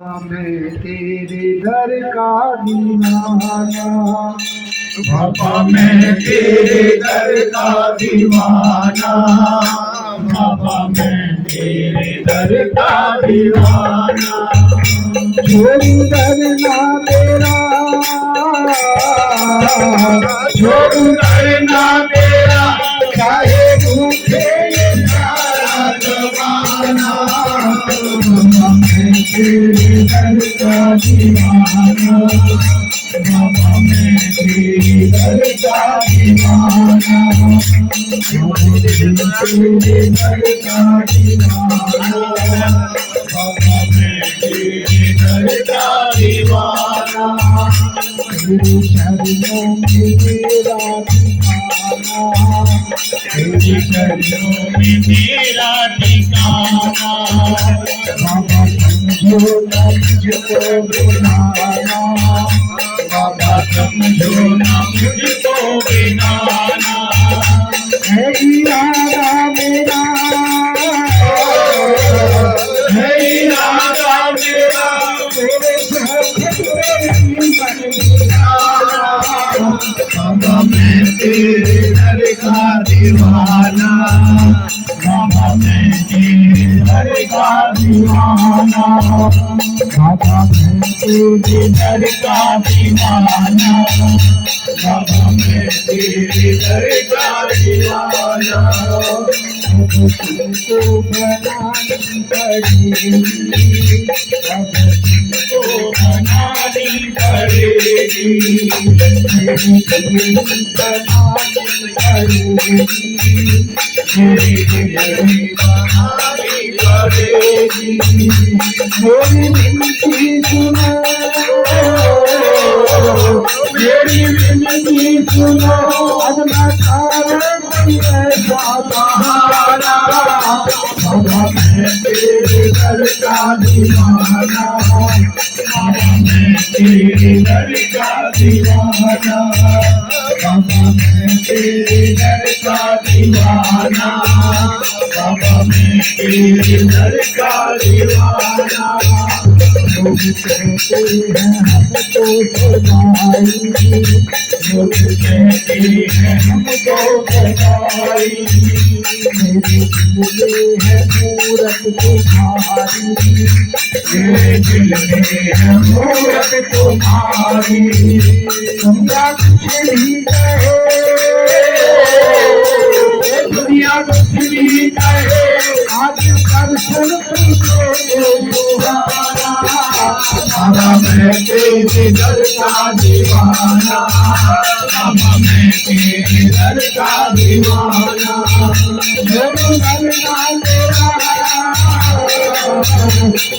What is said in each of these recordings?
मैं तेरे दर का दीवाना। बाबा मैं तेरे दर का दीवाना। बाबा मैं तेरे दर का दीवाना। छोड़ू दर ना तेरा, छोड़ू दर ना तेरा, चाहे भूखे ये सारा जमाना। बाबा मैं तेरे दर का दीवाना। बाबा मैं तेरे दर का दीवाना। बाबा मैं तेरे दर का दीवाना। बाबा मैं तेरे दर का दीवाना। तेरे चरणों में मेरा ठिकाना, तेरे चरणों में मेरा ठिकाना। बाबा समझो ना मुझको बुलाना। बाबा समझो ना मुझको बिनाना। है इरादा मेरा, है इरादा मेरा, तेरे साथ बाबा मैं तेरे दर का दीवाना। बाबा मैं तेरे दर का दीवाना। बाबा मैं तेरे दर का दीवाना। बाबा मैं तेरे दर का दीवाना। तुमको बनानी पड़ेगी, अब तो बनानी पड़ेगी। मेरी जिंदगी बनानी पड़ेगी। मेरी जिंदगी बनानी पड़ेगी। मेरी विनती सुनो, मेरी विनती सुनो, अब मैं सारे कोई ऐसा सहारा। बाबा मैं तेरे दर का दीवाना। बाबा मैं तेरे दर का दीवाना। बाबा मैं तेरे दर का दीवाना। बाबा मैं तेरे दर का दीवाना। लोग कहते हैं हमको सजाई, लोग कहते हैं हमको सजाई। मेरे दिल में है मूरत तुम्हारी, मेरे दिल में है मूरत तुम्हारी। दुनिया कुछ भी कहे, दुनिया कुछ भी कहे, आज दर्शन तुझे सुहाना। बाबा मैं तेरे दर का दीवाना। बाबा मैं तेरे दर का दीवाना। छोड़ू दरना तेरा,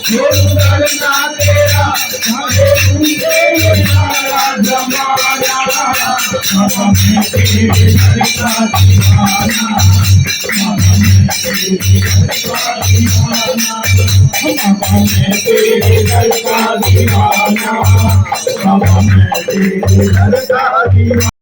छोड़ू दर ना तेरा, चाहे भूखे ये सारा जमाना। बाबा मैं तेरे दर का दीवाना। बाबा मैं तेरे दर का दीवाना। बाबा मैं तेरे दर का दीवाना। बाबा मैं तेरे दर का दीवाना।